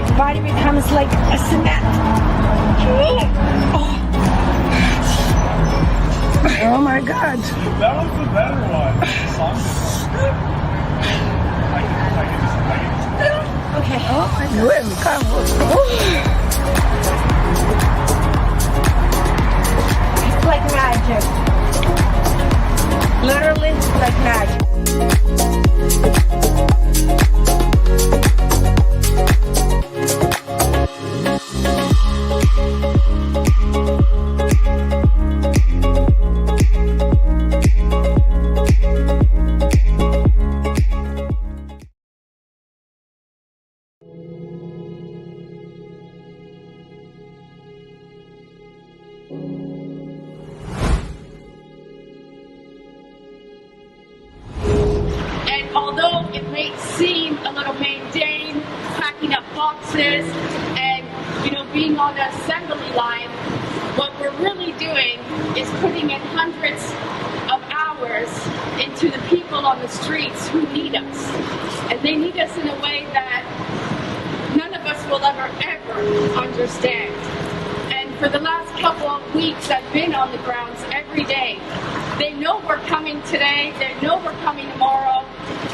my body becomes like a cement. Oh my God. That was the better one. Okay. Oh, I knew it. It's like magic. Literally like magic. Although it may seem a little mundane, packing up boxes and, being on the assembly line, what we're really doing is putting in hundreds of hours into the people on the streets who need us. And they need us in a way that none of us will ever understand. And for the last couple of weeks, I've been on the grounds every day. They know we're coming today, they know we're coming tomorrow,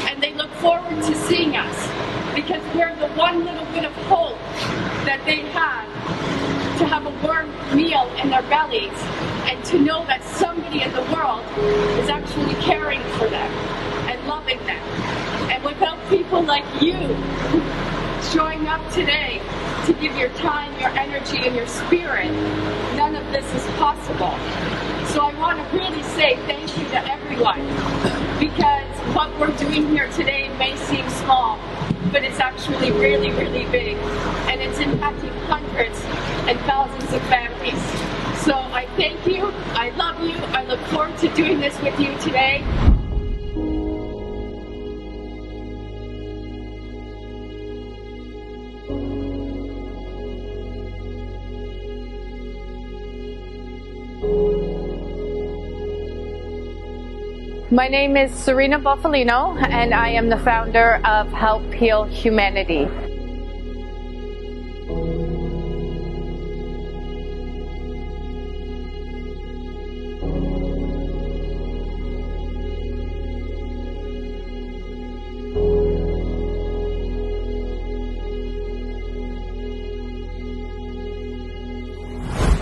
and they look forward to seeing us because we're the one little bit of hope that they have to have a warm meal in their bellies and to know that somebody in the world is actually caring for them and loving them. And without people like you showing up today to give your time, your energy, and your spirit, none of this is possible. So I want to really say thank you to everyone, because what we're doing here today may seem small, but it's actually really, really big, and it's impacting hundreds and thousands of families. So I thank you, I love you, I look forward to doing this with you today. My name is Serena Buffalino, and I am the founder of Help Heal Humanity.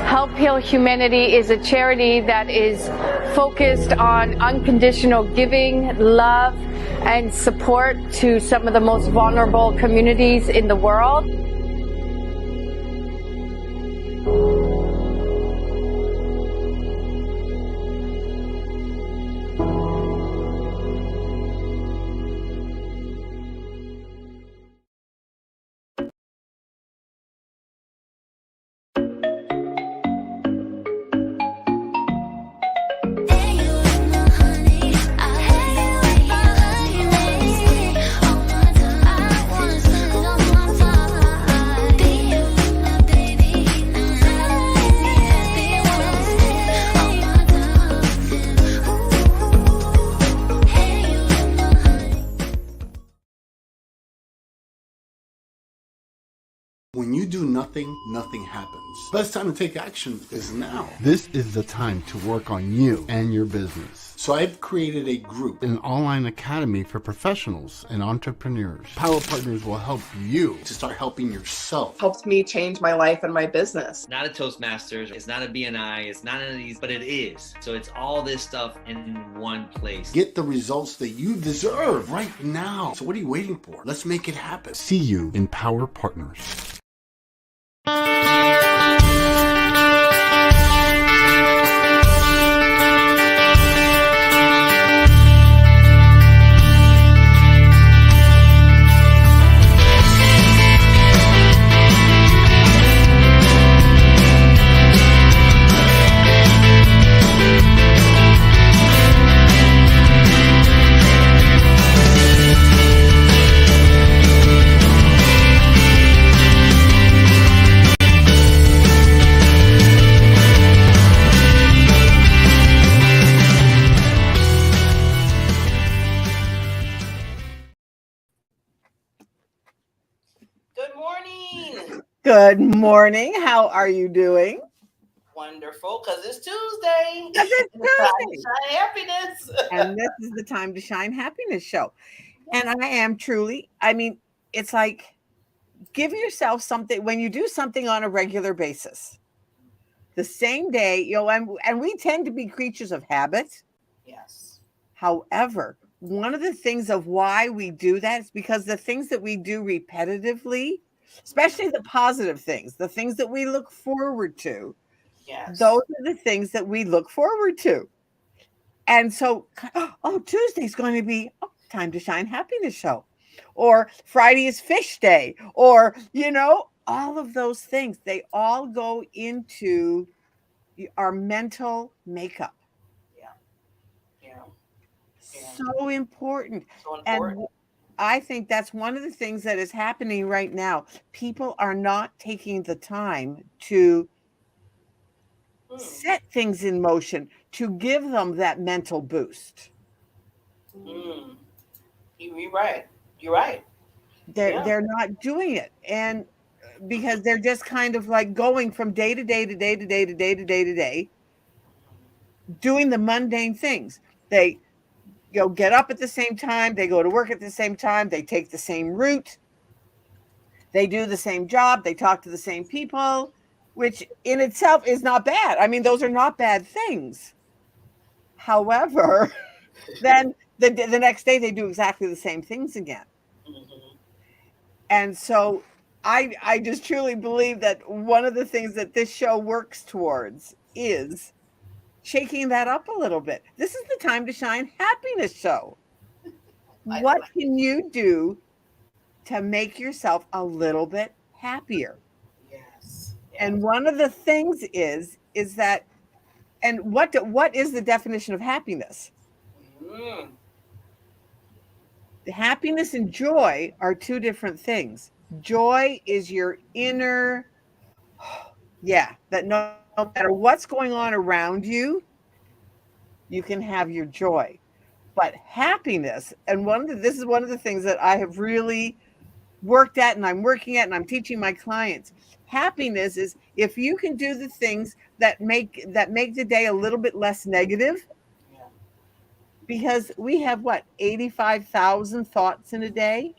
Help Heal Humanity is a charity that is focused on unconditional giving, love, and support to some of the most vulnerable communities in the world. When you do nothing, nothing happens. Best time to take action is now. This is the time to work on you and your business. So I've created a group, an online academy for professionals and entrepreneurs. Power Partners will help you to start helping yourself. Helped me change my life and my business. Not a Toastmasters, it's not a BNI, it's not any of these, but it is. So it's all this stuff in one place. Get the results that you deserve right now. So what are you waiting for? Let's make it happen. See you in Power Partners. Good morning. How are you doing? Wonderful, because it's Tuesday. Because it's And it's time to Tuesday. shine happiness. And this is the Time to Shine Happiness show. And I am truly, it's like give yourself something when you do something on a regular basis. The same day, and we tend to be creatures of habit. Yes. However, one of the things of why we do that is because the things that we do repetitively, especially the positive things, the things that we look forward to, Yes. those are the things that we look forward to. And so, Tuesday's going to be Time to Shine Happiness show, or Friday is Fish Day, or, all of those things, they all go into our mental makeup. Yeah. So important. So important. And I think that's one of the things that is happening right now. People are not taking the time to set things in motion to give them that mental boost. You're right. You're right. They're not doing it. And because they're just kind of like going from day to day to day to day to day to day to day, doing the mundane things. They get up at the same time, they go to work at the same time, they take the same route, they do the same job, they talk to the same people, which in itself is not bad. I mean, those are not bad things. However, then the next day they do exactly the same things again. And so I just truly believe that one of the things that this show works towards is shaking that up a little bit. This is the Time to Shine Happiness show. What can you do to make yourself a little bit happier? Yes. And one of the things is that, and what is the definition of happiness? Happiness and joy are two different things. Joy is your inner, that no matter what's going on around you, you can have your joy. But happiness, and this is one of the things that I have really worked at, and I'm working at, and I'm teaching my clients. Happiness is if you can do the things that make the day a little bit less negative. Because we have 85,000 thoughts in a day.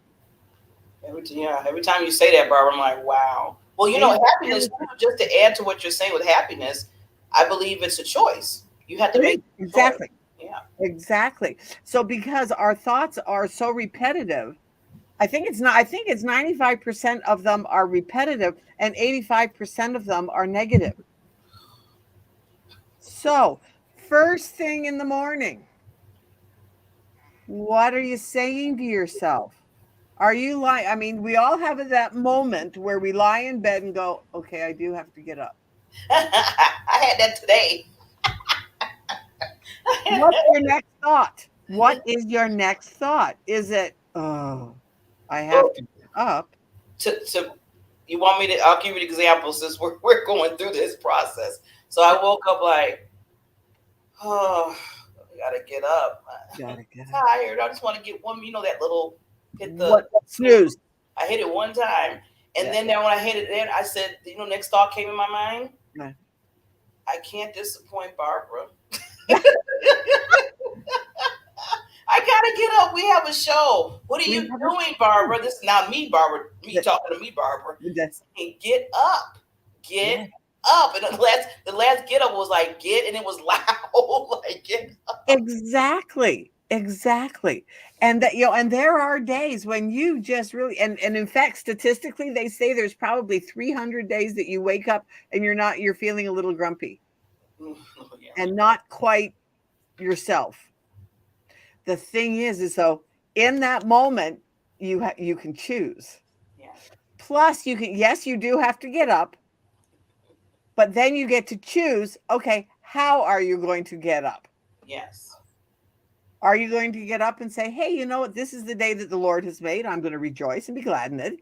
Every time you say that, Barbara, I'm like, wow. Well, happiness, just to add to what you're saying with happiness, I believe it's a choice. You have to make exactly. Yeah. Exactly. So because our thoughts are so repetitive, I think it's 95% of them are repetitive and 85% of them are negative. So first thing in the morning, what are you saying to yourself? Are you lying? I mean, we all have that moment where we lie in bed and go, okay, I do have to get up. I had that today. What's your next thought? What is your next thought? Is it, oh, I have to get up? You want me to? I'll give you an example since we're going through this process. So I woke up like, oh, I gotta get up. I'm tired. I just want to get one. That little hit the snooze. I hit it one time, and then when I hit it, then I said, next thought came in my mind. Yeah. I can't disappoint Barbara. I gotta get up. We have a show. What are you doing, Barbara? This is not me, Barbara. Me talking to me, Barbara. And get up. Get up. And the last get up was like get, and it was loud. Like get up. Exactly. And that, and there are days when you just really, and in fact, statistically, they say there's probably 300 days that you wake up and you're feeling a little grumpy and not quite yourself. The thing is though, in that moment, you can choose. Yeah. Plus you do have to get up, but then you get to choose, okay, how are you going to get up? Yes. Are you going to get up and say, hey, you know what? This is the day that the Lord has made. I'm going to rejoice and be glad in it.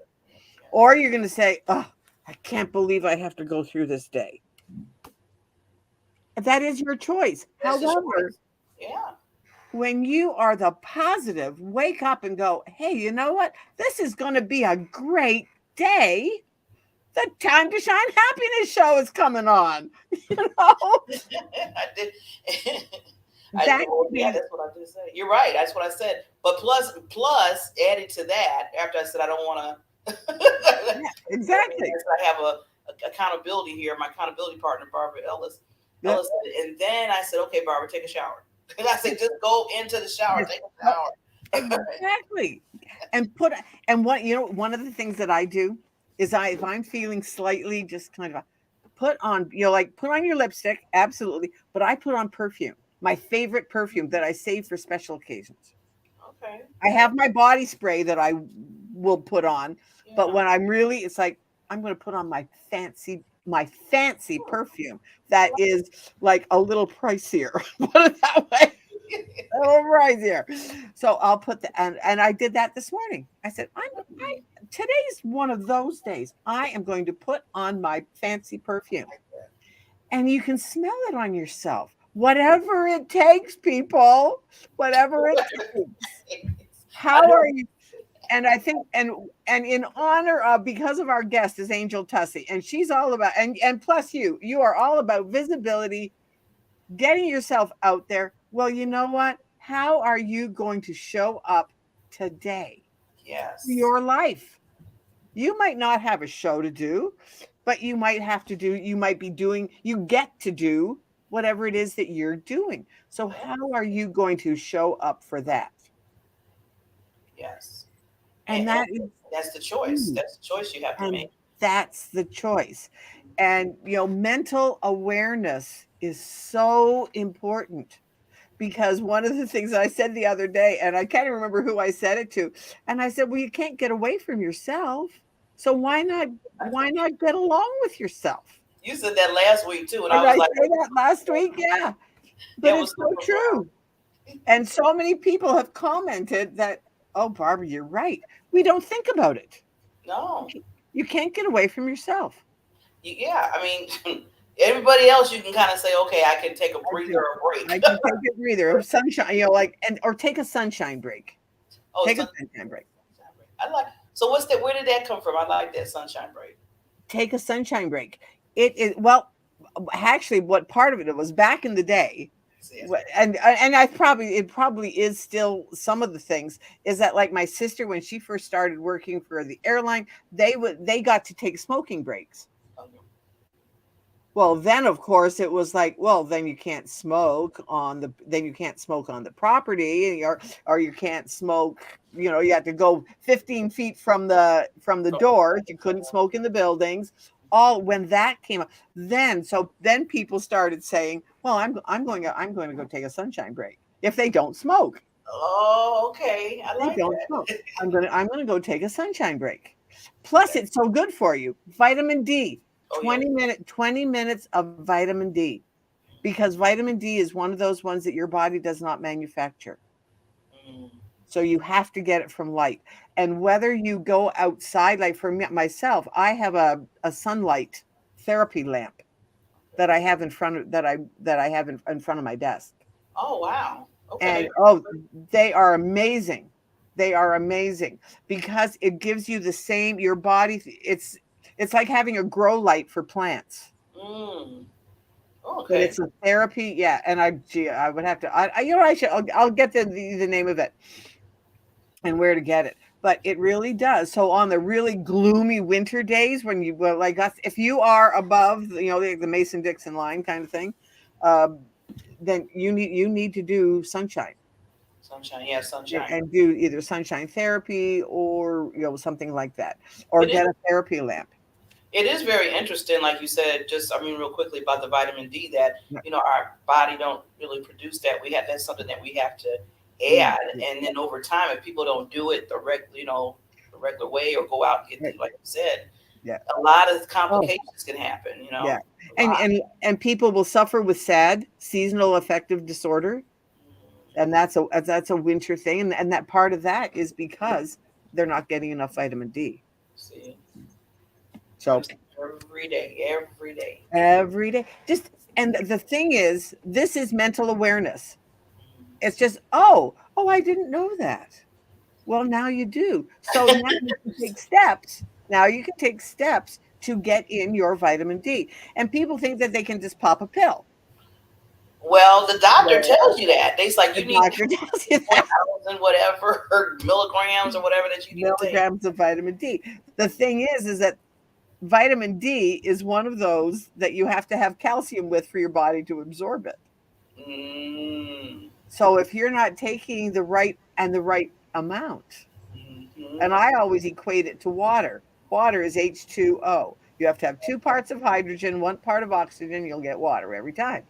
Or you're going to say, oh, I can't believe I have to go through this day. That is your choice. However, when you are the positive, wake up and go, hey, you know what? This is going to be a great day. the Time to Shine Happiness show is coming on. You know, I did. That Yeah, that's what I did say. You're right. That's what I said. But plus, added to that, after I said I don't want to. yeah, exactly. I have a accountability here. My accountability partner, Barbara Ellis. Yeah. And then I said, okay, Barbara, take a shower. And I said, just go into the shower, take a shower. Exactly. And what, you know, one of the things that I do is if I'm feeling slightly just kind of put on, you know, like put on your lipstick, absolutely. But I put on perfume, my favorite perfume that I save for special occasions. Okay. I have my body spray that I will put on, but when I'm really, it's like, I'm going to put on my fancy perfume that is like a little pricier. Put it that way. A little pricier. So I'll put and I did that this morning. I said, today's one of those days. I am going to put on my fancy perfume. And you can smell it on yourself. Whatever it takes, people. Whatever it takes. How are you? And I think, and in honor of, because of our guest is Angel Fuccy, and she's all about, and plus you are all about visibility, getting yourself out there. Well, you know what? How are you going to show up today? Yes. Your life. You might not have a show to do, but you might get to do whatever it is that you're doing. So how are you going to show up for that? Yes. And that's the choice. That's the choice you have to make. That's the choice. And, you know, mental awareness is so important, because one of the things I said the other day, and I can't even remember who I said it to, and I said, well, you can't get away from yourself. So why not get along with yourself? You said that last week too. And Did I was say that last week? Yeah. But it's so true. And so many people have commented that, oh, Barbara, you're right. We don't think about it. No. You can't get away from yourself. Yeah. I mean, everybody else, you can kind of say, okay, I can take a breather or a break. I can take a breather or sunshine, you know, like, or take a sunshine break. Oh, take a sunshine break. I like. So where did that come from? I like that sunshine break. Take a sunshine break. It is, well, actually, what part of it was back in the day. And it probably is still some of the things, is that like my sister, when she first started working for the airline, they got to take smoking breaks. Well, then of course it was like, well, then you can't smoke on the property, or you can't smoke, you know, you have to go 15 feet from the doors. You couldn't smoke in the buildings. All when that came up, then people started saying, well, I'm going to go take a sunshine break if they don't smoke. Oh, okay. I like don't that. Smoke. I'm going to go take a sunshine break. Plus, it's so good for you. Vitamin D. 20 minutes of vitamin D, because vitamin D is one of those ones that your body does not manufacture. So you have to get it from light. And whether you go outside, like for myself, I have a sunlight therapy lamp that I have in front of my desk. Oh, wow. Okay. And they are amazing. They are amazing because it gives you the same, your body, it's like having a grow light for plants. Okay. But it's a therapy, yeah. And I would have to, I'll get the name of it and where to get it. But it really does. So on the really gloomy winter days, when you, well, like us, if you are above, you know, the Mason-Dixon line kind of thing, then you need to do sunshine. Sunshine. And do either sunshine therapy or, you know, something like that, or get a therapy lamp. It is very interesting, like you said, real quickly about the vitamin D, that, you know, our body don't really produce that. That's something that we have to add. And then over time, if people don't do it the regular way, or go out and get, like you said, a lot of complications can happen, you know. Yeah. And people will suffer with SAD, seasonal affective disorder. And that's a winter thing. And that part of that is because they're not getting enough vitamin D. See. So every day. Just, and the thing is, this is mental awareness. It's just, I didn't know that. Well, now you do. So now you can take steps. Now you can take steps to get in your vitamin D. And people think that they can just pop a pill. Well, the doctor tells you that. They's like, you need Doctor tells you that. 1,000 whatever or milligrams or whatever that you need to take. Milligrams of vitamin D. The thing is that vitamin D is one of those that you have to have calcium with for your body to absorb it. So if you're not taking the right amount, and I always equate it to water. Water is H2O. You have to have 2 parts of hydrogen, 1 part of oxygen, you'll get water every time.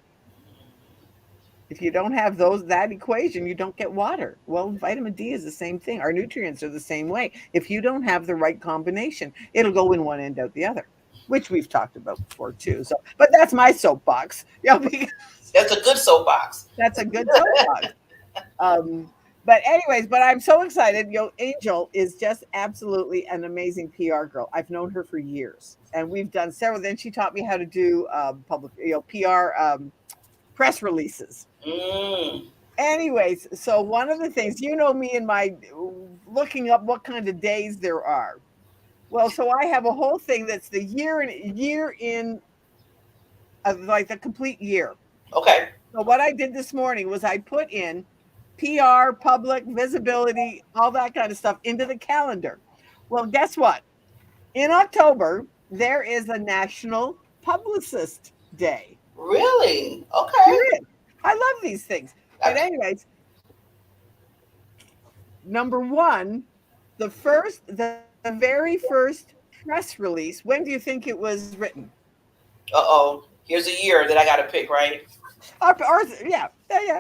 If you don't have that equation, you don't get water. Well, vitamin D is the same thing. Our nutrients are the same way. If you don't have the right combination, it'll go in one end out the other, which we've talked about before too. So, but that's my soapbox. That's a good soapbox. That's a good soapbox. But anyways, I'm so excited. Angel is just absolutely an amazing PR girl. I've known her for years, and we've done several. Then she taught me how to do public, PR press releases. Anyways, so one of the things, me and my looking up what kind of days there are. Well, so I have a whole thing that's the year in like the complete year. Okay. So what I did this morning was I put in PR, public, visibility, all that kind of stuff into the calendar. Well, guess what? In October, there is a National Publicist Day. Really? Okay. I love these things. But anyways, number 1, the very first press release, when do you think it was written? Here's a year that I got to pick, right? Yeah.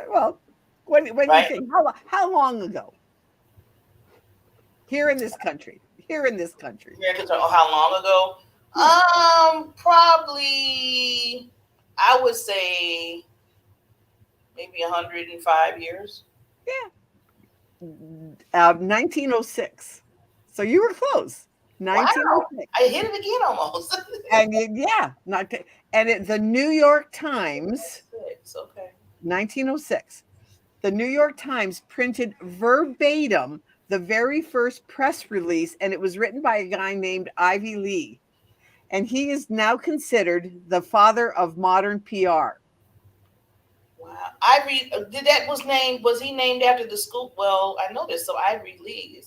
Well, when do you think? How long ago? Here in this country. How long ago? Probably, I would say maybe 105 years. Yeah. 1906. So you were close. 1906. Wow. I hit it again almost. And the New York Times. Okay. 1906. The New York Times printed verbatim the very first press release, and it was written by a guy named Ivy Lee. And he is now considered the father of modern PR. Wow. Was he named after the school? Well, I know this. So Ivy Lee.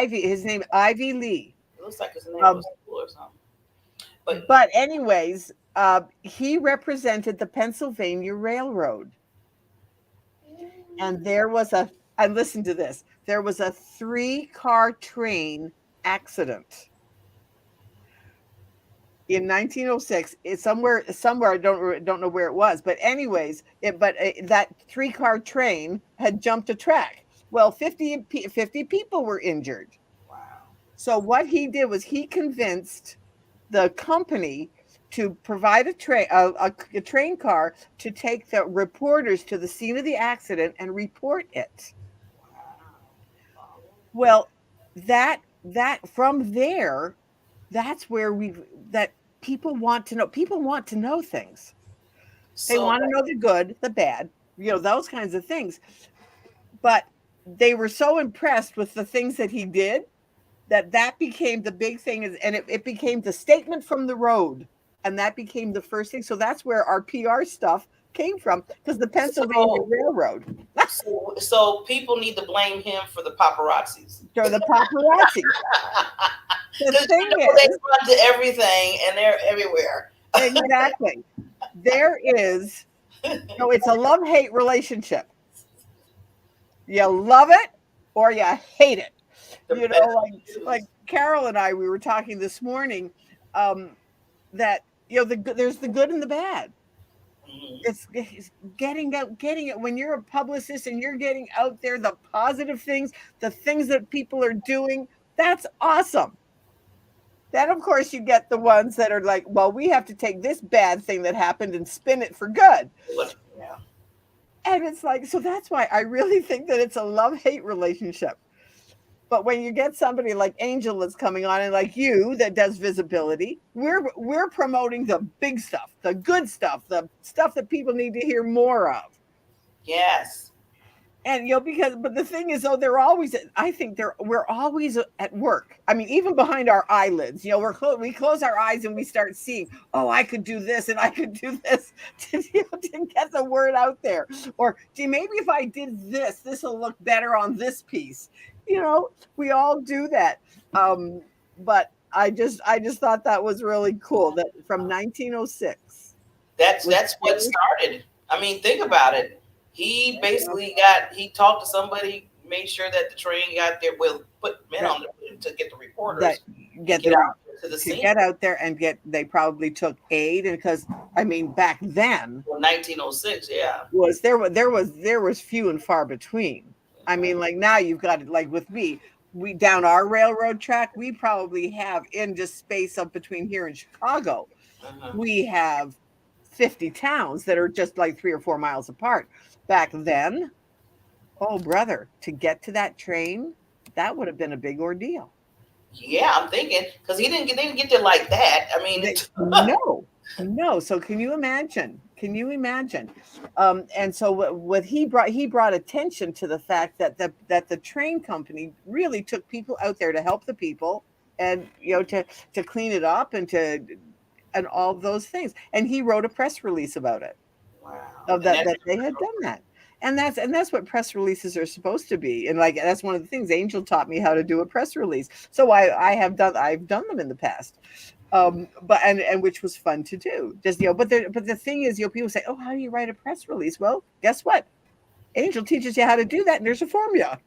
His name Ivy Lee. It looks like his name was school or something. But anyways, he represented the Pennsylvania Railroad. And listen to this, there was a 3-car train accident in 1906. It's somewhere I don't know where it was, but anyways, that 3-car train had jumped a track. Well, 50 people were injured. Wow. So what he did was he convinced the company to provide a train car to take the reporters to the scene of the accident and report it. Well, that from there, that's where people want to know. People want to know things. They want to know the good, the bad, those kinds of things. But they were so impressed with the things that he did that became the big thing, and it became the statement from the road. And that became the first thing. So that's where our PR stuff came from, because the Pennsylvania Railroad. So people need to blame him for the paparazzis. For the paparazzi. The thing is, they run to everything and they're everywhere. Exactly. There is, it's a love-hate relationship. You love it or you hate it. Like Carol and I, we were talking this morning that there's the good and the bad. It's getting it when you're a publicist and you're getting out there the positive things, the things that people are doing. That's awesome. Then of course you get the ones that are like, well, we have to take this bad thing that happened and spin it for good. Yeah. And it's like, so that's why I really think that it's a love-hate relationship. But when you get somebody like Angel that's coming on, and like you that does visibility, we're promoting the big stuff, the good stuff, the stuff that people need to hear more of. Yes. And but the thing is, though, we're always at work. I mean, even behind our eyelids, we close our eyes and we start seeing, oh, I could do this and I could do this to get the word out there. Or, gee, maybe if I did this, this will look better on this piece. We all do that. But I just thought that was really cool. That from 1906. That's what started. I mean, think about it. He basically he talked to somebody, made sure that the train got there. Well, put men on to get the reporters get out there and they probably took aid, and because I mean back then, 1906, there was few and far between. I mean, like now you've got it. Like with me, we down our railroad track, we probably have in just space up between here and Chicago, we have 50 towns that are just like 3 or 4 miles apart. Back then, oh brother, to get to that train, that would have been a big ordeal. Yeah, I'm thinking because they didn't get there like that. I mean, no. So can you imagine? And so what he brought attention to the fact that the train company really took people out there to help the people, and to clean it up and all those things. And he wrote a press release about it. Wow. That they had done that. And that's what press releases are supposed to be. And like that's one of the things Angel taught me how to do a press release. So I've done them in the past. But which was fun to do. Just but the thing is, people say, "Oh, how do you write a press release?" Well, guess what? Angel teaches you how to do that, and there's a formula.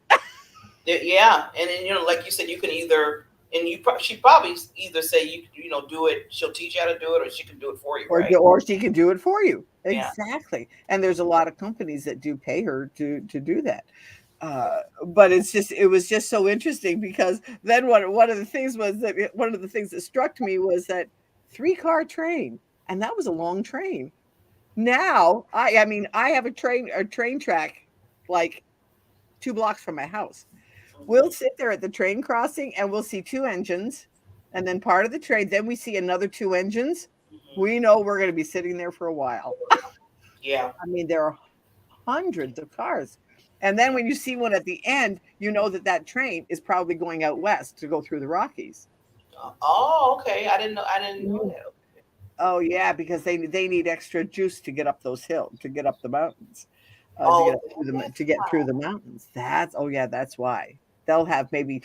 Yeah, and then like you said, you can either. And she probably either say you do it. She'll teach you how to do it, or she can do it for you, right? Or she can do it for you. Yeah. Exactly. And there's a lot of companies that do pay her to do that. But it was just so interesting because then one of the things that struck me was that 3-car train, and that was a long train. Now I mean I have a train track like 2 blocks from my house. We'll sit there at the train crossing and we'll see 2 engines and then part of the train. Then we see another 2 engines. We know we're going to be sitting there for a while. Yeah. I mean, there are hundreds of cars. And then when you see one at the end, you know that train is probably going out west to go through the Rockies. Oh, okay. I didn't know that. Oh, yeah, because they need extra juice to get up those hills, to get up the mountains. To get through the mountains. That's why. They'll have maybe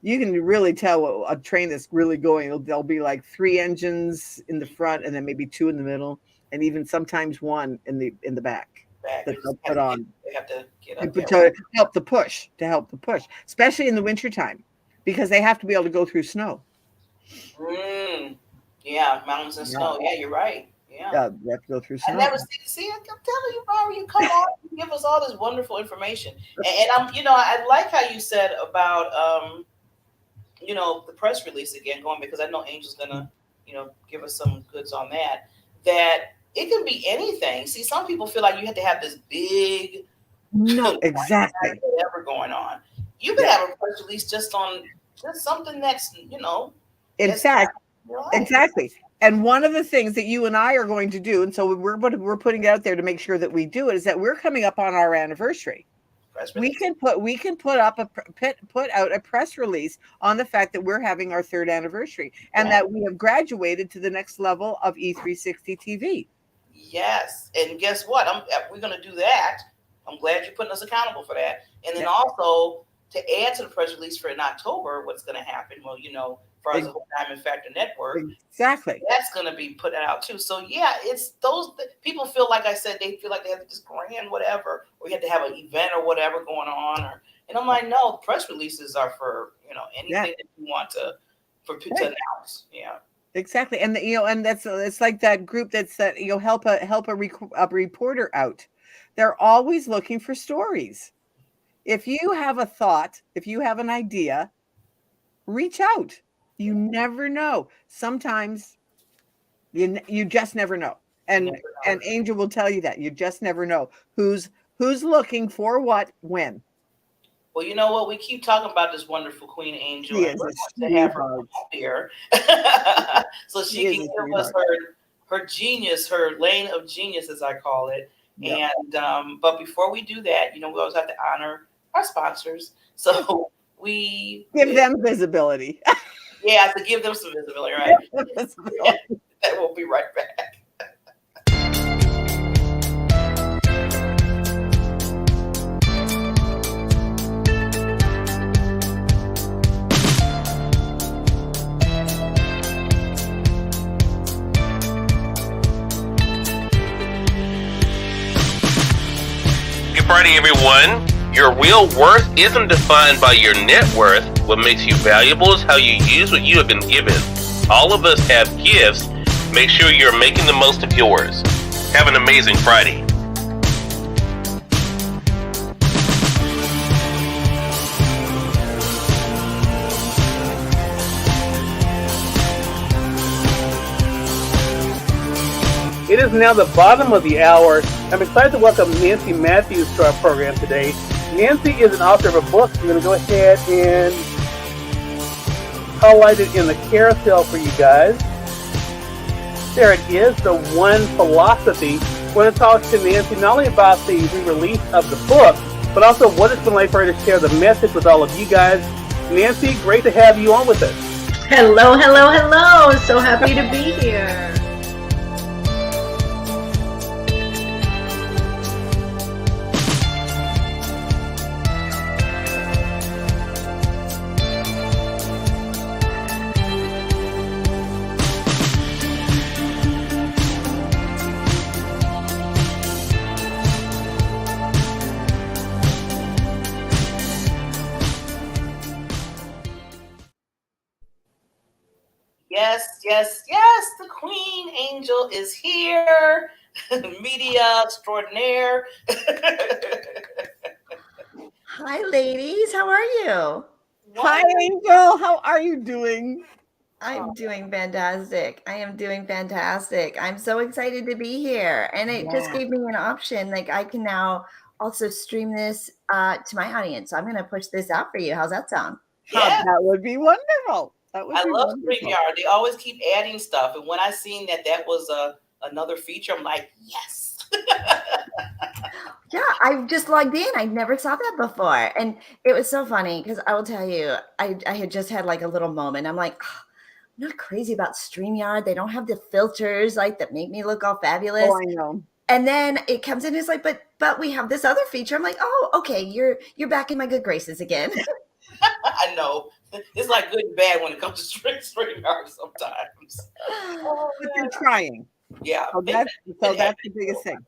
you can really tell a train that's really going. There'll be like 3 engines in the front and then maybe 2 in the middle and even sometimes 1 in the back that they'll put on. They have to get up to help the push, especially in the wintertime because they have to be able to go through snow. Yeah, mountains and snow. Yeah, you're right. Yeah, you have to go through snow. I never see. I'm telling you, Barbara, you come on, you give us all this wonderful information, and I'm, I like how you said about, the press release again going because I know Angel's gonna, give us some goods on that. That it can be anything. See, some people feel like you have to have this big, exactly, whatever going on. You can have a press release just something that's, in fact, exactly. And one of the things that you and I are going to do, and so we're putting it out there to make sure that we do it, is that we're coming up on our anniversary. We can put out a press release on the fact that we're having our 3rd anniversary and that we have graduated to the next level of E360 TV. Yes, and guess what? We're going to do that. I'm glad you're putting us accountable for that. And then also to add to the press release for in October, what's going to happen? Well, as far as the whole Diamond Factor Network. Exactly. That's going to be put out too. So yeah, it's those people feel like I said, they feel like they have to just grand whatever, or you have to have an event or whatever going on, and I'm like, no, press releases are for, anything that you want to announce. Yeah. Exactly. And and it's like that group that's help a reporter out. They're always looking for stories. If you have a thought, if you have an idea, reach out. You never know. Sometimes you just never know. And Angel will tell you that. You just never know who's looking for what when. Well, you know what? We keep talking about this wonderful Queen Angel. And we're going to have her here so she can give us her genius, her lane of genius, as I call it. Yep. And but before we do that, we always have to honor our sponsors. So we give them visibility. Yeah, to give them some visibility, right? Visibility. And we'll be right back. Good Friday, everyone. Your real worth isn't defined by your net worth. What makes you valuable is how you use what you have been given. All of us have gifts. Make sure you're making the most of yours. Have an amazing Friday. It is now the bottom of the hour. I'm excited to welcome Nancy Matthews to our program today. Nancy is an author of a book. I'm going to go ahead and highlight it in the carousel for you guys. There it is, The One Philosophy. I want to talk to Nancy not only about the re-release of the book, but also what it's been like for her to share the message with all of you guys. Nancy, great to have you on with us. Hello, hello, hello. So happy to be here. Yes, the Queen Angel is here. Media extraordinaire. Hi, ladies. How are you? Hi, Angel. How are you doing? I'm doing fantastic. I am doing fantastic. I'm so excited to be here. And it just gave me an option. Like I can now also stream this to my audience. So I'm going to push this out for you. How's that sound? Yeah. That would be wonderful. I love StreamYard. They always keep adding stuff. And when I seen that was another feature, I'm like, yes. Yeah, I just logged in. I never saw that before. And it was so funny because I will tell you, I had just had like a little moment. I'm like, oh, I'm not crazy about StreamYard. They don't have the filters like that make me look all fabulous. Oh, I know. And then it comes in, it's like, but we have this other feature. I'm like, oh, okay, you're back in my good graces again. I know. It's like good and bad when it comes to StreamYard sometimes. But they're trying. Yeah. So that's the biggest thing.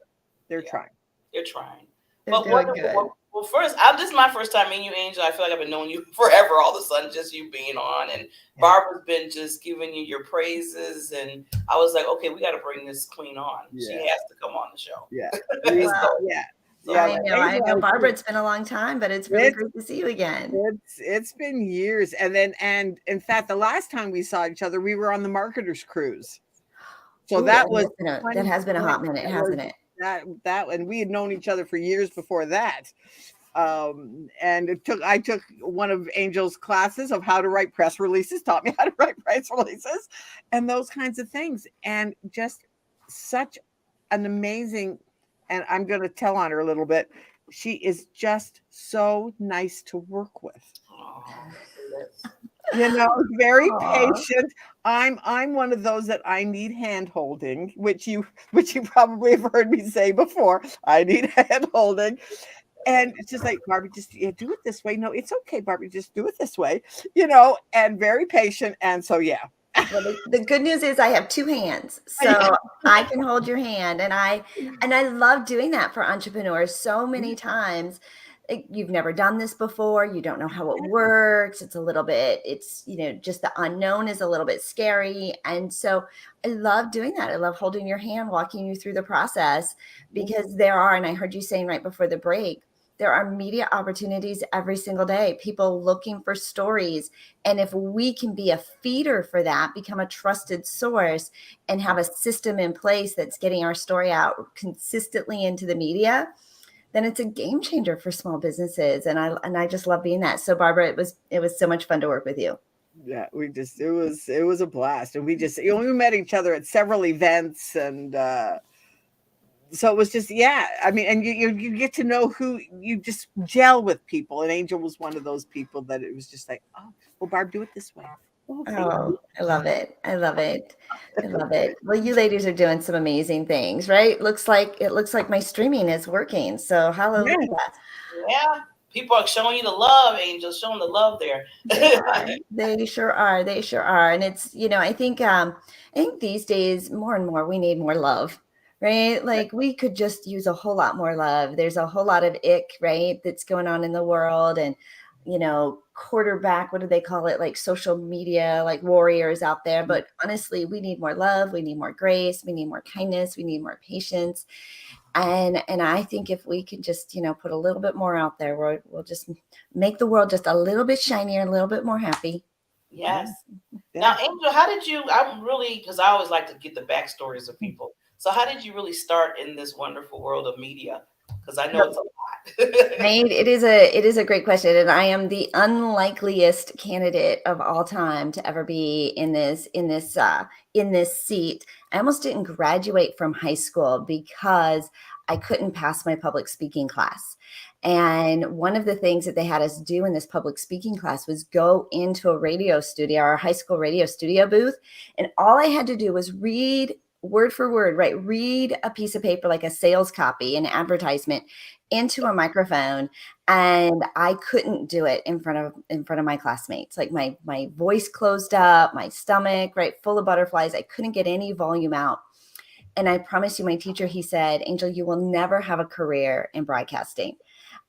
They're trying. They're trying. They're doing good. Well, first, this is my first time meeting you, Angel. I feel like I've been knowing you forever. All of a sudden, just you being on, and Barbara's been just giving you your praises, and I was like, okay, we got to bring this queen on. Yeah. She has to come on the show. Yeah. I know, Barbara. It's been a long time, but it's really great to see you again. It's been years, and in fact, the last time we saw each other, we were on the Marketers Cruise. So that has been a hot minute, hasn't it? That and we had known each other for years before that. And I took one of Angel's classes of how to write press releases, taught me how to write press releases and those kinds of things. And just such an amazing, and I'm going to tell on her a little bit. She is just so nice to work with. Very patient. I'm one of those that I need hand holding, which you probably have heard me say before. I need hand holding. And it's just like, Barbie, just do it this way. No, it's okay, Barbie, just do it this way, and very patient. And so, yeah. Well, the good news is I have two hands, so I can hold your hand. And I love doing that for entrepreneurs so many times. You've never done this before. You don't know how it works. It's a little bit, just the unknown is a little bit scary. And so I love doing that. I love holding your hand, walking you through the process, because there are, and I heard you saying right before the break, there are media opportunities every single day, people looking for stories. And if we can be a feeder for that, become a trusted source and have a system in place that's getting our story out consistently into the media, then it's a game changer for small businesses. And I just love being that. So Barbara, it was so much fun to work with you. Yeah, it was a blast. And we met each other at several events, and So it was just, yeah. I mean, and you get to know who you just gel with people. And Angel was one of those people that it was just like, oh, well, Barb, do it this way. Oh, Oh, I love it. I love it. I love it. Well, you ladies are doing some amazing things, right? It looks like my streaming is working. So hallelujah. Yeah. People are showing you the love, Angel, showing the love there. They sure are. They sure are. And it's, I think these days more and more we need more love, right? Like we could just use a whole lot more love. There's a whole lot of ick, right, that's going on in the world. And quarterback, what do they call it? Like social media, like warriors out there. But honestly, we need more love. We need more grace. We need more kindness. We need more patience. And I think if we can just, put a little bit more out there, we'll just make the world just a little bit shinier, a little bit more happy. Yes. Yeah. Now, Angel, how did you, because I always like to get the backstories of people. So how did you really start in this wonderful world of media? Because I know it's a lot. It is a great question, and I am the unlikeliest candidate of all time to ever be in this seat. I almost didn't graduate from high school because I couldn't pass my public speaking class. And one of the things that they had us do in this public speaking class was go into a radio studio, our high school radio studio booth, and all I had to do was read word for word, right? Read a piece of paper like a sales copy, an advertisement, into a microphone, and I couldn't do it in front of my classmates. Like my voice closed up, my stomach, right, full of butterflies. I couldn't get any volume out. And I promise you, my teacher, he said, Angel, you will never have a career in broadcasting.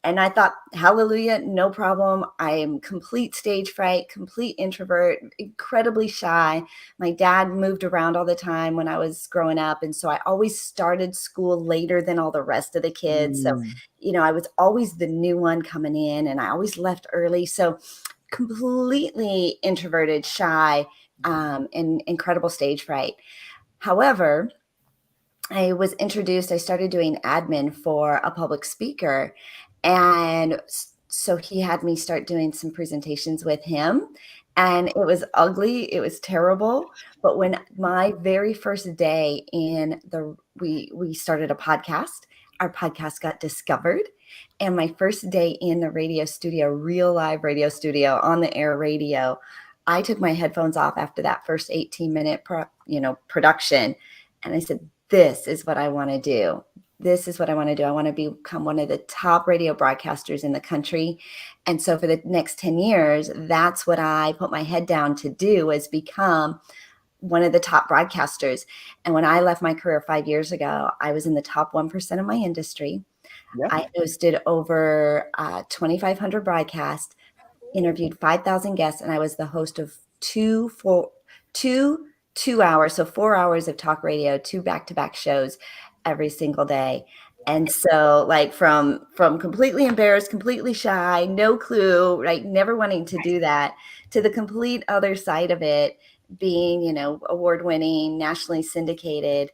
And I thought, hallelujah, no problem. I am complete stage fright, complete introvert, incredibly shy. My dad moved around all the time when I was growing up. And so I always started school later than all the rest of the kids. So, I was always the new one coming in, and I always left early. So completely introverted, shy, and incredible stage fright. However, I started doing admin for a public speaker. And so he had me start doing some presentations with him. And it was ugly. It was terrible. But when my very first day we started a podcast, our podcast got discovered. And my first day in the radio studio, real live radio studio, on the air radio, I took my headphones off after that first 18-minute production. And I said, this is what I want to do. This is what I want to do. I want to become one of the top radio broadcasters in the country. And so for the next 10 years, that's what I put my head down to do, is become one of the top broadcasters. And when I left my career 5 years ago, I was in the top 1% of my industry. Yeah. I hosted over 2,500 broadcasts, interviewed 5,000 guests, and I was the host of two 2 hours, so 4 hours of talk radio, 2 back-to-back shows every single day. And so like from completely embarrassed, completely shy, no clue, right, never wanting to do that, to the complete other side of it, being, award-winning, nationally syndicated.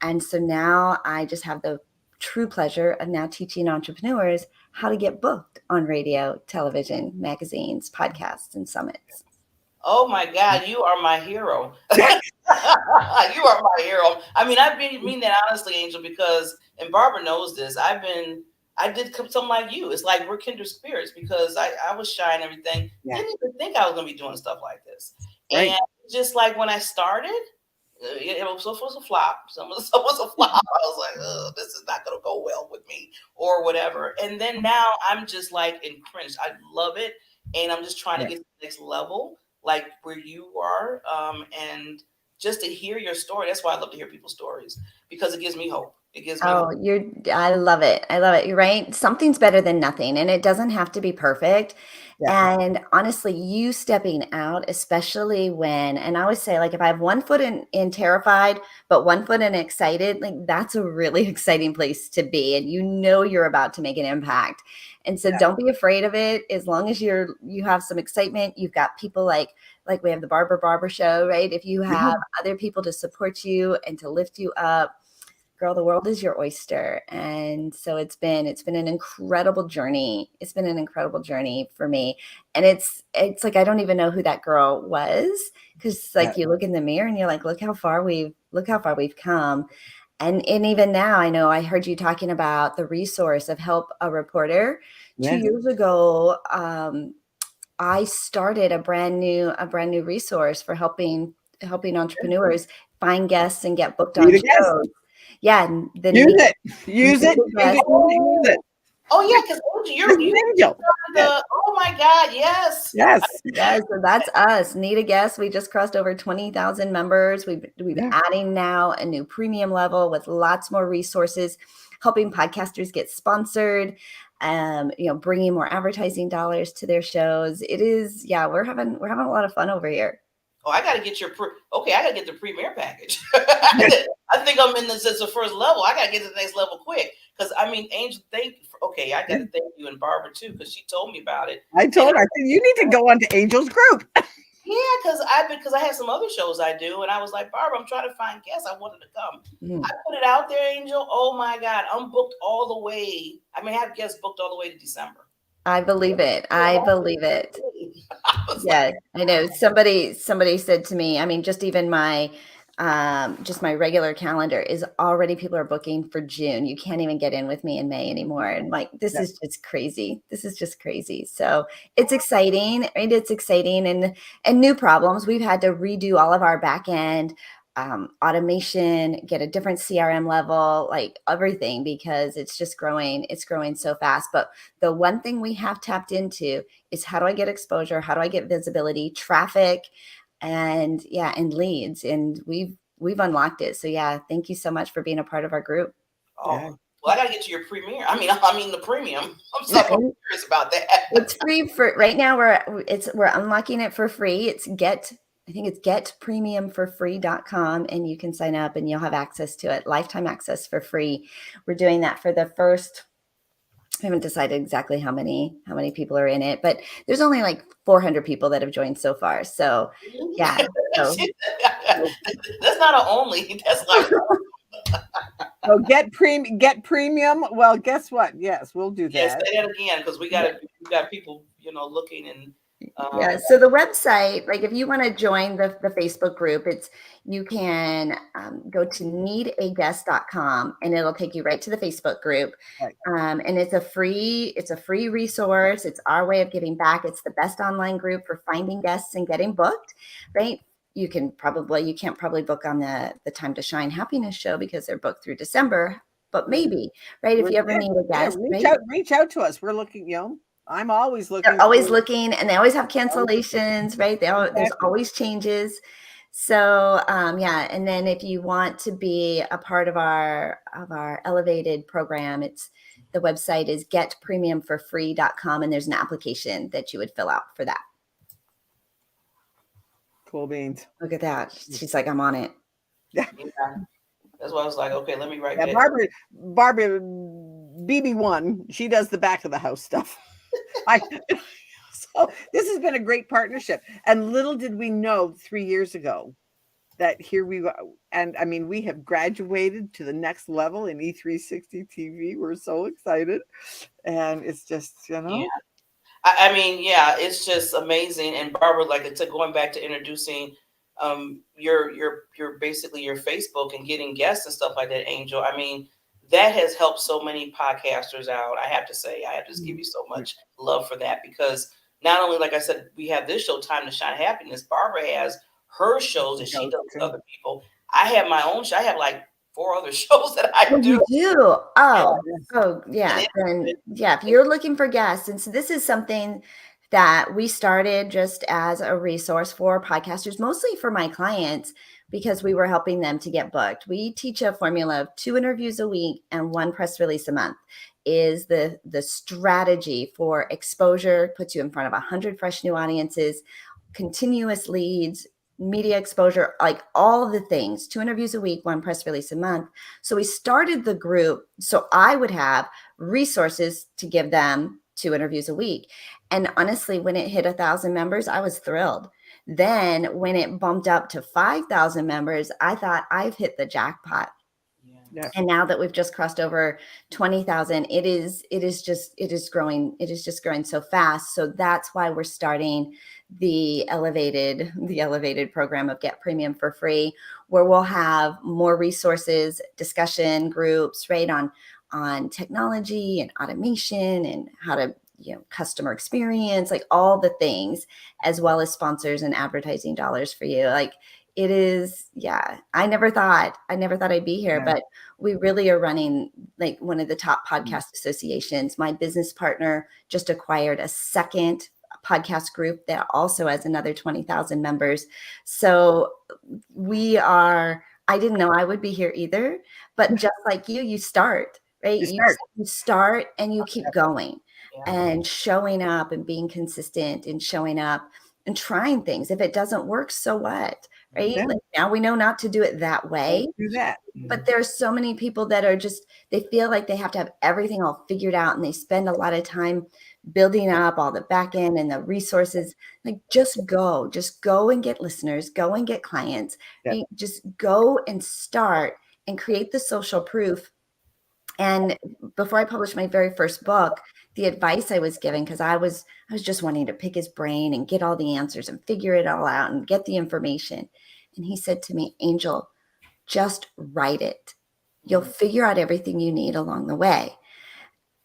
And so now I just have the true pleasure of now teaching entrepreneurs how to get booked on radio, television, magazines, podcasts, and summits. Oh my God, you are my hero. You are my hero. I mean, I mean that honestly, Angel, because, and Barbara knows this, I did something like you. It's like we're kindred spirits, because I was shy and everything. Yeah. Didn't even think I was going to be doing stuff like this. Right. And just like when I started, it was a flop. Some was a flop. I was like, oh, this is not going to go well with me or whatever. And then now I'm just like entrenched. I love it. And I'm just trying to get to the next level, like where you are, and just to hear your story. That's why I love to hear people's stories, because it gives me hope. It gives me hope. I love it. I love it. You're right. Something's better than nothing, and it doesn't have to be perfect. Yeah. And honestly, you stepping out, especially when, and I always say, like, if I have one foot in terrified, but one foot in excited, like that's a really exciting place to be. And you're about to make an impact. And so don't be afraid of it. As long as you have some excitement, you've got people like we have the Barber show, right? If you have other people to support you and to lift you up, girl, the world is your oyster. And so it's been an incredible journey. It's been an incredible journey for me. And it's like, I don't even know who that girl was, because like you look in the mirror and you're like, look how far we've come. And even now, I know I heard you talking about the resource of Help a Reporter. Yeah. 2 years ago, I started a brand new resource for helping entrepreneurs find guests and get booked on Need a guest. shows. Yeah, and the Use need- it. Use it. Yes. Use it. Oh yeah, because you're Angel. oh my God, yes. Yes. Yes, so that's us. Need a guest. We just crossed over 20,000 members. We've adding now a new premium level with lots more resources, helping podcasters get sponsored, bringing more advertising dollars to their shows. It is, yeah, we're having a lot of fun over here. Oh, I got to get I got to get the premier package. I think I'm in this as the first level. I got to get to the next level quick. Because, I mean, Angel, I got to thank you and Barbara, too, because she told me about it. I told her, I said, you need to go onto Angel's group. Yeah, because I have some other shows I do. And I was like, Barbara, I'm trying to find guests. I wanted to come. I put it out there, Angel. Oh, my God. I'm booked all the way. I mean, I have guests booked all the way to December. I believe it. I believe it. Yeah, I know. Somebody said to me, I mean, just even my regular calendar is already, people are booking for June. You can't even get in with me in May anymore. And like, this is just crazy. This is just crazy. So it's exciting. It's exciting and new problems. We've had to redo all of our back end automation, get a different CRM level, like everything, because it's just growing. It's growing so fast. But the one thing we have tapped into is, how do I get exposure? How do I get visibility, traffic, and leads? And we've unlocked it. So yeah, thank you so much for being a part of our group. Oh, well, I got to get to your premiere. I mean the premium. I'm so curious about that. It's free for right now. We're unlocking it for free. It's getpremiumforfree.com, and you can sign up and you'll have access to it, lifetime access for free. We're doing that for the first, I haven't decided exactly how many people are in it, but there's only like 400 people that have joined so far. So yeah. That's not an only, that's like So get premium. Well, guess what? Yes, we'll do that. Yes, say that again, because we got people, looking and yeah. So the website, like if you want to join the Facebook group, you can go to needaguest.com and it'll take you right to the Facebook group. Right. And it's a free resource. It's our way of giving back. It's the best online group for finding guests and getting booked, right? You can't probably book on the Time to Shine Happiness show because they're booked through December, but maybe, right? If you ever need a guest, reach out to us. We're looking, I'm always looking. They're always looking, and they always have cancellations, right? There's always changes. So and then if you want to be a part of our elevated program, the website is getpremiumforfree.com, and there's an application that you would fill out for that. Cool beans. Look at that. She's like, I'm on it. Yeah. That's why I was like, okay, let me write that. Barbara BB1, she does the back of the house stuff. So this has been a great partnership. And little did we know 3 years ago that here we go. And I mean, we have graduated to the next level in E360 TV. We're so excited. And it's just, Yeah. I mean, it's just amazing. And Barbara, going back to introducing your basically your Facebook and getting guests and stuff like that, Angel. I mean, that has helped so many podcasters out. I have to say, I have to just give you so much love for that, because not only, like I said, we have this show, Time to Shine Happiness. Barbara has her shows that she does with other people. I have my own show. I have like 4 other shows that I do. You do? Oh, yeah. Then, if you're looking for guests, and so this is something that we started just as a resource for podcasters, mostly for my clients, because we were helping them to get booked. We teach a formula of 2 interviews a week and 1 press release a month is the strategy for exposure, puts you in front of 100 fresh new audiences, continuous leads, media exposure, like all the things. 2 interviews a week, 1 press release a month. So we started the group so I would have resources to give them 2 interviews a week. And honestly, when it hit 1,000 members, I was thrilled. Then when it bumped up to 5,000 members, I thought, I've hit the jackpot. Yeah. And now that we've just crossed over 20,000, it is just growing so fast. So that's why we're starting the elevated program of Get Premium for Free, where we'll have more resources, discussion groups, right, on technology and automation and how to, customer experience, like all the things, as well as sponsors and advertising dollars for you. Like, it is, yeah. I never thought I'd be here, but we really are running like one of the top podcast associations. My business partner just acquired a second podcast group that also has another 20,000 members. So I didn't know I would be here either, but just like you start, right? You start and you keep going and showing up and being consistent and showing up and trying things. If it doesn't work, so what? Right? Yeah. Like, now we know not to do it that way. Don't do that. But there's so many people that are they feel like they have to have everything all figured out, and they spend a lot of time building up all the back end and the resources. Like, just go and get listeners, go and get clients, right? Just go and start and create the social proof. And before I published my very first book, the advice I was given, because I was just wanting to pick his brain and get all the answers and figure it all out and get the information. And he said to me, Angel, just write it. You'll figure out everything you need along the way.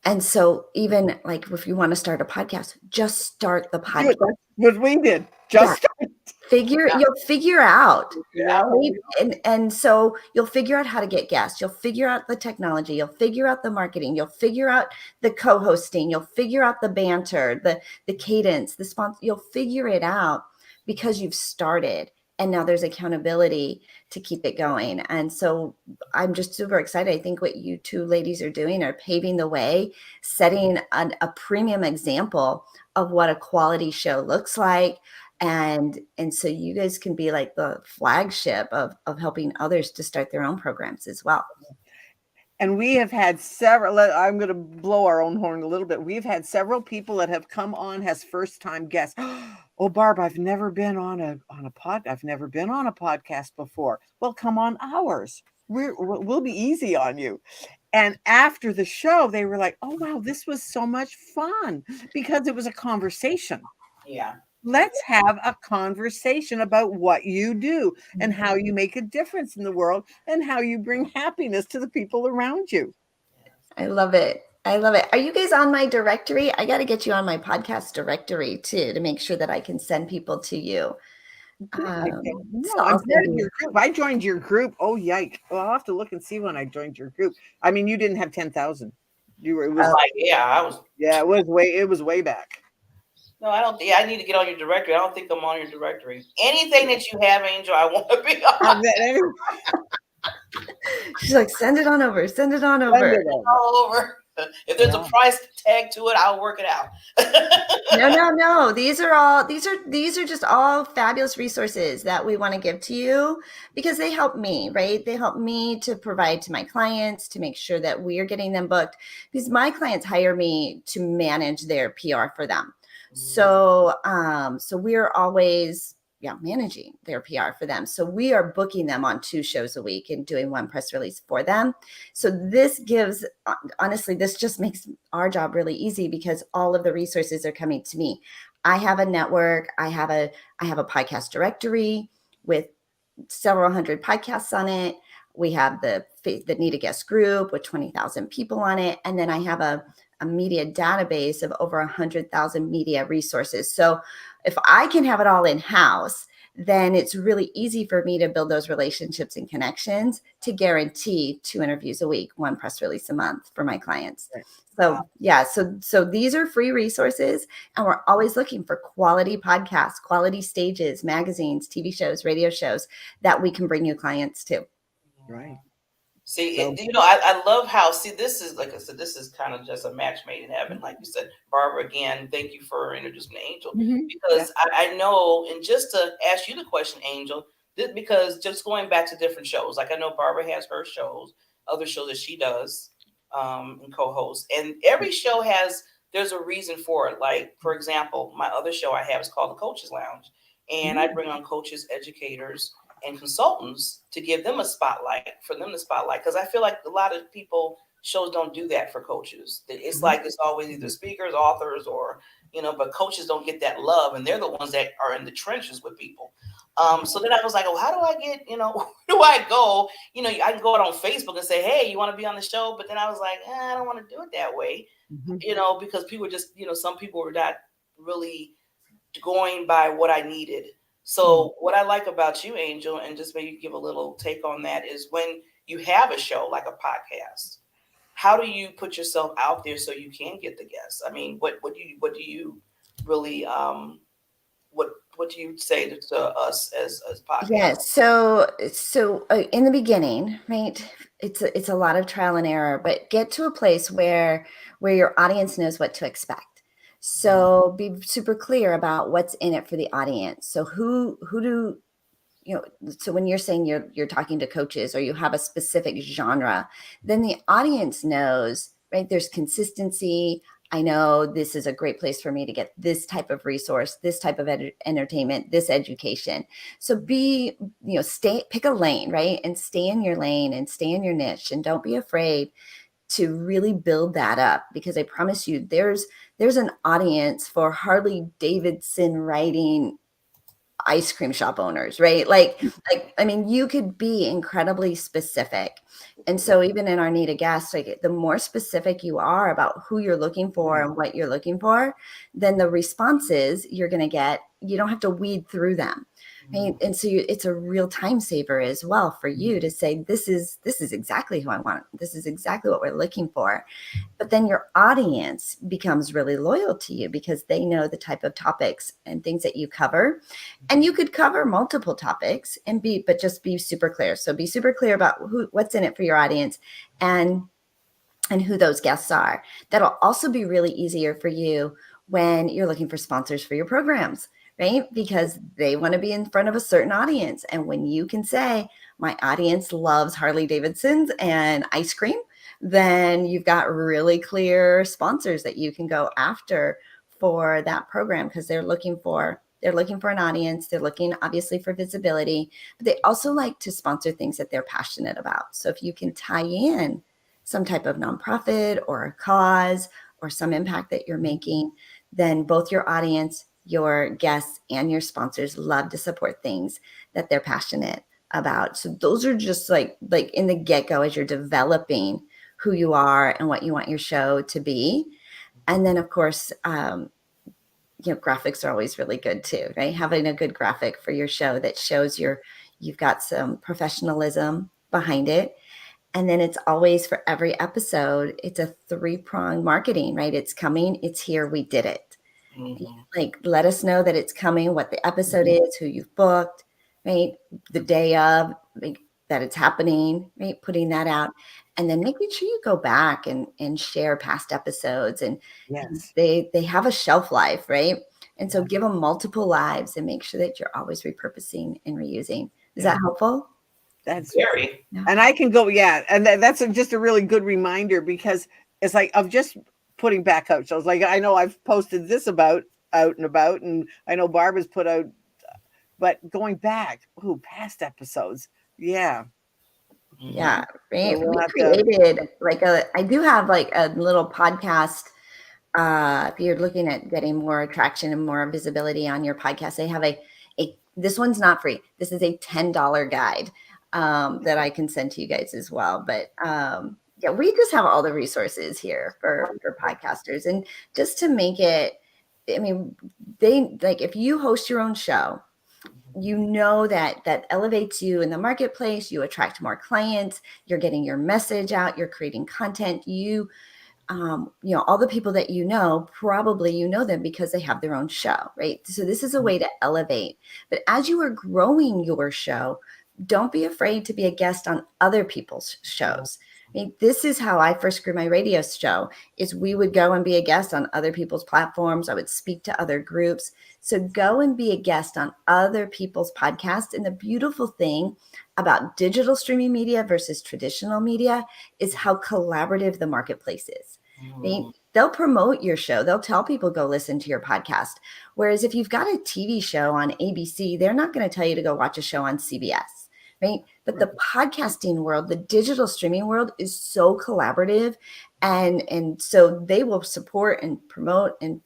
And so even like if you want to start a podcast, just start the podcast. That's what we did. Just you'll figure out. Right? And so you'll figure out how to get guests. You'll figure out the technology. You'll figure out the marketing. You'll figure out the co-hosting. You'll figure out the banter, the cadence, the sponsor. You'll figure it out because you've started. And now there's accountability to keep it going. And so I'm just super excited. I think what you two ladies are doing are paving the way, setting a premium example of what a quality show looks like. And so you guys can be like the flagship of helping others to start their own programs as well. And we have had several, I'm going to blow our own horn a little bit. We've had several people that have come on as first-time guests. Oh, Barb, I've never been on a podcast before. Well, come on ours. We'll be easy on you. And after the show, they were like, oh, wow, this was so much fun, because it was a conversation. Yeah. Let's have a conversation about what you do and how you make a difference in the world and how you bring happiness to the people around you. I love it. Are you guys on my directory? I got to get you on my podcast directory too, to make sure that I can send people to you. I'm part of your group. I joined your group. Oh, yike. Well, I'll have to look and see when I joined your group. I mean, you didn't have 10,000. It was way back. No, I don't think I need to get on your directory. I don't think I'm on your directory. Anything that you have, Angel, I want to be on. She's like, send it on over. Send it all over. If there's a price tag to it, I'll work it out. No. These are just all fabulous resources that we want to give to you, because they help me, right? They help me to provide to my clients, to make sure that we are getting them booked, because my clients hire me to manage their PR for them. So we're always managing their PR for them. So we are booking them on 2 shows a week and doing 1 press release for them. So this just makes our job really easy, because all of the resources are coming to me. I have a network. I have a podcast directory with several hundred podcasts on it. We have the Need a Guest group with 20,000 people on it. And then I have a media database of over 100,000 media resources. So if I can have it all in-house, then it's really easy for me to build those relationships and connections to guarantee 2 interviews a week, 1 press release a month for my clients. So these are free resources, and we're always looking for quality podcasts, quality stages, magazines, TV shows, radio shows that we can bring you clients to. Right. See, I love how, this is, like I said, this is kind of just a match made in heaven. Like you said, Barbara, again, thank you for introducing Angel, because I know, and just to ask you the question, Angel, because just going back to different shows, like I know Barbara has her shows, other shows that she does and co-hosts, and every show there's a reason for it. Like, for example, my other show I have is called The Coaches Lounge, and I bring on coaches, educators, and consultants to give them a spotlight, for them to spotlight. Because I feel like a lot of shows don't do that for coaches. It's like it's always either speakers, authors, or, but coaches don't get that love, and they're the ones that are in the trenches with people. So then I was like, oh, how do I get, where do I go? I can go out on Facebook and say, hey, you want to be on the show? But then I was like, I don't want to do it that way, because people just, some people were not really going by what I needed. So what I like about you, Angel, and just maybe give a little take on that, is when you have a show like a podcast, how do you put yourself out there so you can get the guests? I mean, what do you really what do you say to us as podcasts? Yeah, so in the beginning, right? It's a lot of trial and error, but get to a place where your audience knows what to expect. So be super clear about what's in it for the audience. So who do so when you're saying you're talking to coaches, or you have a specific genre, then the audience knows, right? There's consistency. I know this is a great place for me to get this type of resource, this type of entertainment, this education. So pick a lane, right? And stay in your lane and stay in your niche, and don't be afraid to really build that up, because I promise you there's an audience for Harley Davidson riding ice cream shop owners, right? I mean, you could be incredibly specific. And so even in our Need a Guest, the more specific you are about who you're looking for and what you're looking for, then the responses you're going to get, you don't have to weed through them. Right? And so it's a real time saver as well for you to say, this is exactly who I want. This is exactly what we're looking for. But then your audience becomes really loyal to you, because they know the type of topics and things that you cover. And you could cover multiple topics but just be super clear. So be super clear about what's in it for your audience and who those guests are. That'll also be really easier for you when you're looking for sponsors for your programs, right? Because they want to be in front of a certain audience. And when you can say, my audience loves Harley Davidsons and ice cream, then you've got really clear sponsors that you can go after for that program, because they're looking for an audience. They're looking obviously for visibility, but they also like to sponsor things that they're passionate about. So if you can tie in some type of nonprofit or a cause or some impact that you're making, then both your audience, your guests, and your sponsors love to support things that they're passionate about. So those are just like in the get-go, as you're developing who you are and what you want your show to be. And then of course, graphics are always really good too, right? Having a good graphic for your show that shows you've got some professionalism behind it. And then it's always, for every episode, it's a 3-pronged marketing, right? It's coming, it's here, we did it. Let us know that it's coming, what the episode is, who you've booked, right? The day of, that it's happening, right? Putting that out. And then making sure you go back and share past episodes. And they have a shelf life, right? And so give them multiple lives and make sure that you're always repurposing and reusing. Is that helpful? That's very. And I can go, and that's just a really good reminder, because it's like of just putting back out shows. Like, I know I've posted this about out and about, and I know Barbara's put out, but going back, past episodes. Yeah. Yeah. Right. We created I do have a little podcast. If you're looking at getting more traction and more visibility on your podcast, I have this one's not free. This is a $10 guide that I can send to you guys as well. But we just have all the resources here for podcasters, and just to make it, I mean, if you host your own show, that elevates you in the marketplace. You attract more clients. You're getting your message out. You're creating content. All the people that probably you know them because they have their own show, right? So this is a way to elevate. But as you are growing your show, don't be afraid to be a guest on other people's shows. I mean, this is how I first grew my radio show, is we would go and be a guest on other people's platforms. I would speak to other groups. So go and be a guest on other people's podcasts. And the beautiful thing about digital streaming media versus traditional media is how collaborative the marketplace is. Right? they'll promote your show. They'll tell people go listen to your podcast. Whereas if you've got a TV show on ABC, they're not going to tell you to go watch a show on CBS, right? But the podcasting world, the digital streaming world is so collaborative, and so they will support and promote and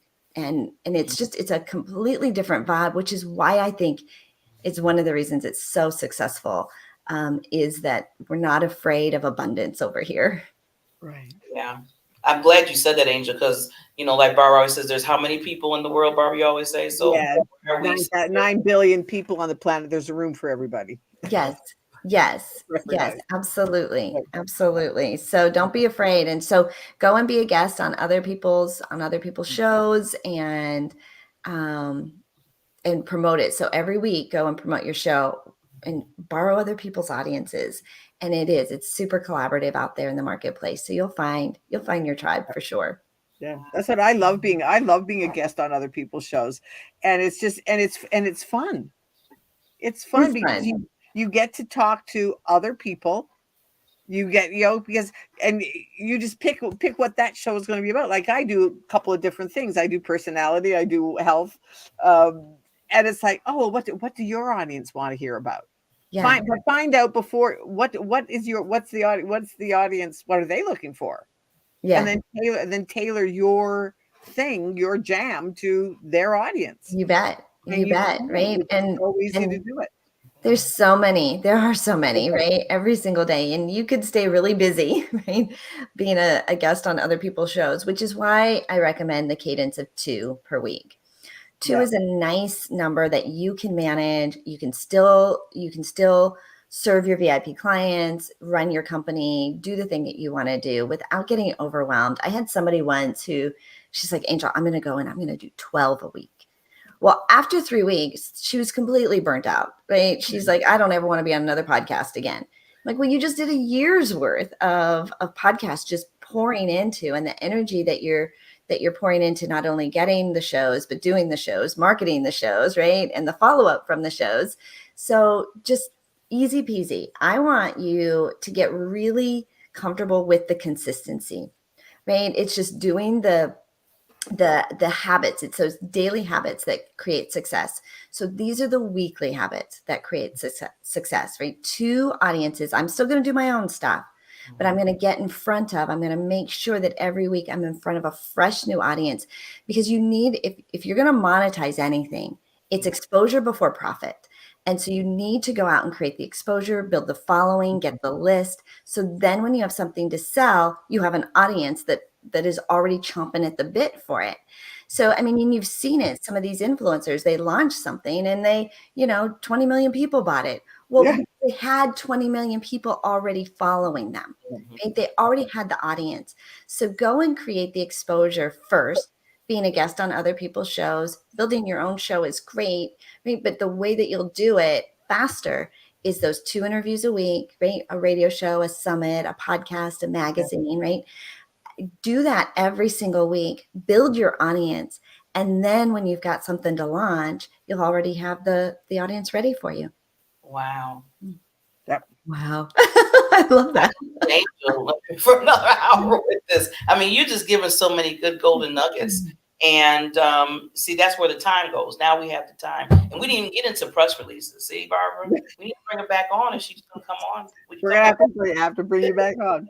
it's a completely different vibe, which is why I think it's one of the reasons it's so successful, is that we're not afraid of abundance over here. Right. Yeah. I'm glad you said that, Angel, because, like Barbara always says, there's how many people in the world, Barbara, you always say? So yeah, 9 billion people on the planet. There's a room for everybody. Yes, absolutely. So don't be afraid. And so go and be a guest on other people's shows and promote it. So every week, go and promote your show and borrow other people's audiences. And it's super collaborative out there in the marketplace. So you'll find your tribe for sure. Yeah, that's what I love being. I love being a guest on other people's shows, and it's just it's fun. It's fun because you get to talk to other people. You get because you just pick what that show is going to be about. Like I do a couple of different things. I do personality. I do health, and it's like, oh, what do your audience want to hear about? Yeah. Find out before what's the audience? What are they looking for? Yeah. And then tailor your thing, your jam to their audience. You bet. Right. And so easy to do it. There are so many, right? Every single day. And you could stay really busy, right? Being a guest on other people's shows, which is why I recommend the cadence of 2 per week. 2 is a nice number that you can manage. You can still serve your VIP clients, run your company, do the thing that you want to do without getting overwhelmed. I had somebody once she's like, Angel, I'm going to go and I'm going to do 12 a week. Well, after 3 weeks, she was completely burnt out, right? She's like, I don't ever want to be on another podcast again. I'm like, well, you just did a year's worth of podcasts just pouring into, and the energy that you're pouring into not only getting the shows, but doing the shows, marketing the shows, right? And the follow-up from the shows. So just easy peasy. I want you to get really comfortable with the consistency, right? It's just doing the habits. It's those daily habits that create success. So these are the weekly habits that create success, right? 2 audiences. I'm still going to do my own stuff, but I'm going to get in front of, I'm going to make sure that every week I'm in front of a fresh new audience, because you need, if you're going to monetize anything, it's exposure before profit. And so you need to go out and create the exposure, build the following, get the list. So then when you have something to sell, you have an audience that is already chomping at the bit for it. So, I mean, you've seen it. Some of these influencers, they launch something and they, 20 million people bought it. Well, they had 20 million people already following them. Right? They already had the audience. So go and create the exposure first. Being a guest on other people's shows, building your own show is great, right? But the way that you'll do it faster is those 2 interviews a week, right? A radio show, a summit, a podcast, a magazine, right? Do that every single week, build your audience. And then when you've got something to launch, you'll already have the audience ready for you. Wow. Yep. Wow. I love that. Angel, for another hour with this. I mean, you're just giving so many good golden nuggets. And see, that's where the time goes. Now we have the time. And we didn't even get into press releases. See, Barbara? We need to bring her back on, and she's going to come on. We're going to have to bring you back on.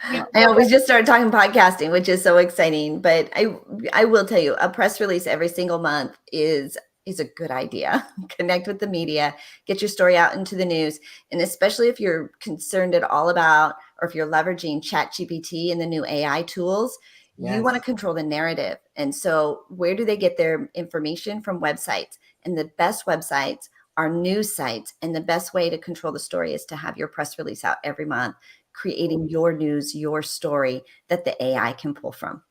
I know, we just started talking podcasting, which is so exciting. But I will tell you, a press release every single month is a good idea. Connect with the media, get your story out into the news. And especially if you're concerned at all about, or if you're leveraging ChatGPT and the new AI tools, you want to control the narrative. And so where do they get their information? From websites. And the best websites are news sites. And the best way to control the story is to have your press release out every month, creating your news, your story that the AI can pull from.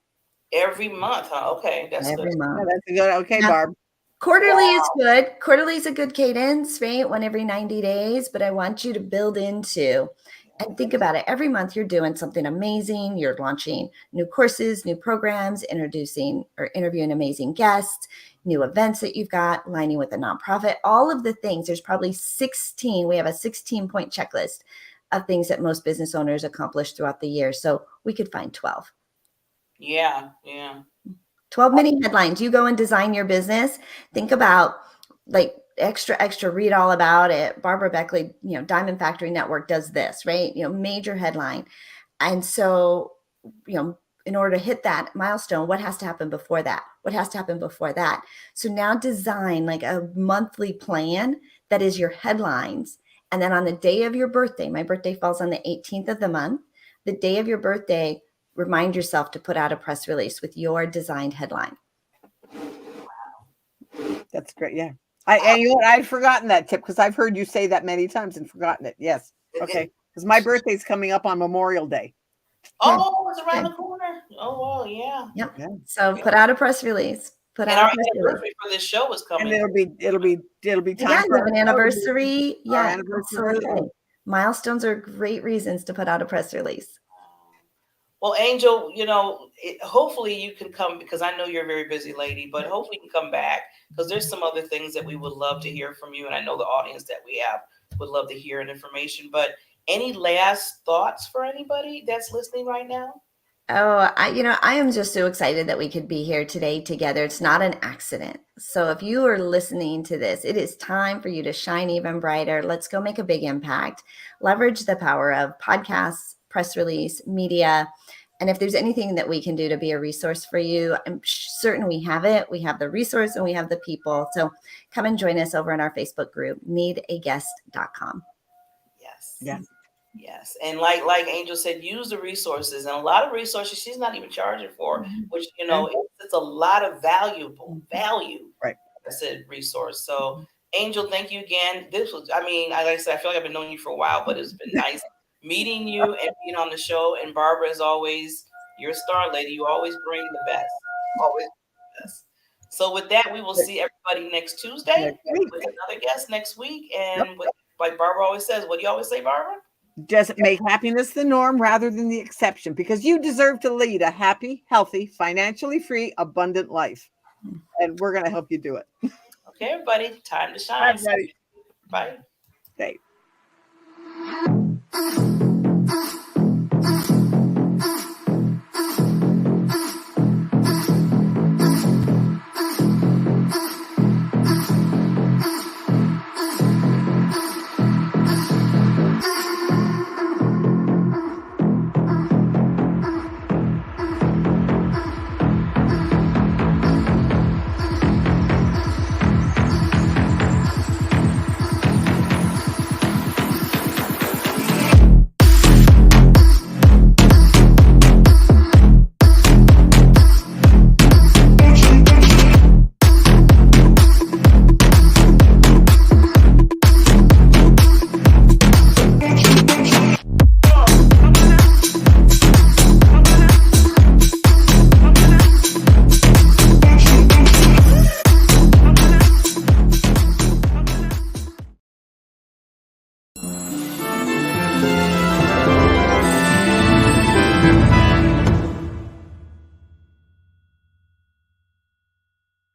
Every month, huh? Okay, that's every good. month. Yeah, that's good. Okay, now, Barb. Quarterly is good. Quarterly is a good cadence, right? 1 every 90 days. But I want you to build into and think about it. Every month you're doing something amazing. You're launching new courses, new programs, introducing or interviewing amazing guests, new events that you've got, lining with a nonprofit, all of the things. There's probably 16. We have a 16-point checklist of things that most business owners accomplish throughout the year. So we could find 12. Yeah, yeah. 12 mini headlines. You go and design your business. Think about like extra, read all about it. Barbara Beckley, Diamond Factory Network does this, right? Major headline. And so, in order to hit that milestone, what has to happen before that? What has to happen before that? So now design like a monthly plan that is your headlines. And then on the day of your birthday, my birthday falls on the 18th of the month, the day of your birthday, remind yourself to put out a press release with your designed headline. That's great. Yeah. And you know what? I've forgotten that tip because I've heard you say that many times and forgotten it. Yes. Okay. Because my birthday's coming up on Memorial Day. Oh, it's around the corner. Oh, well, yeah. Yep. Yeah. So put out a press release. Put out our a press anniversary for this show is coming. And it'll be time. Yeah, for you have an anniversary. Yeah, anniversary. absolutely. Milestones are great reasons to put out a press release. Well, Angel, hopefully you can come because I know you're a very busy lady, but hopefully you can come back because there's some other things that we would love to hear from you. And I know the audience that we have would love to hear information. But any last thoughts for anybody that's listening right now? Oh, I am just so excited that we could be here today together. It's not an accident. So if you are listening to this, it is time for you to shine even brighter. Let's go make a big impact. Leverage the power of podcasts, press release, media. And if there's anything that we can do to be a resource for you, I'm certain we have it. We have the resource and we have the people. So come and join us over in our Facebook group, needaguest.com. Yes. Yeah. Yes. And like Angel said, use the resources, and a lot of resources she's not even charging for, which, it's a lot of value. Right. I said resource. So Angel, thank you again. This was, like I said, I feel like I've been knowing you for a while, but it's been nice meeting you and being on the show. And Barbara, as always, you're a star lady. You always bring the best. Always the best. So with that, we will see everybody next Tuesday with another guest next week. And like Barbara always says, what do you always say, Barbara? Just make happiness the norm rather than the exception, because you deserve to lead a happy, healthy, financially free, abundant life. And we're going to help you do it. Okay, everybody, time to shine. Bye. Bye.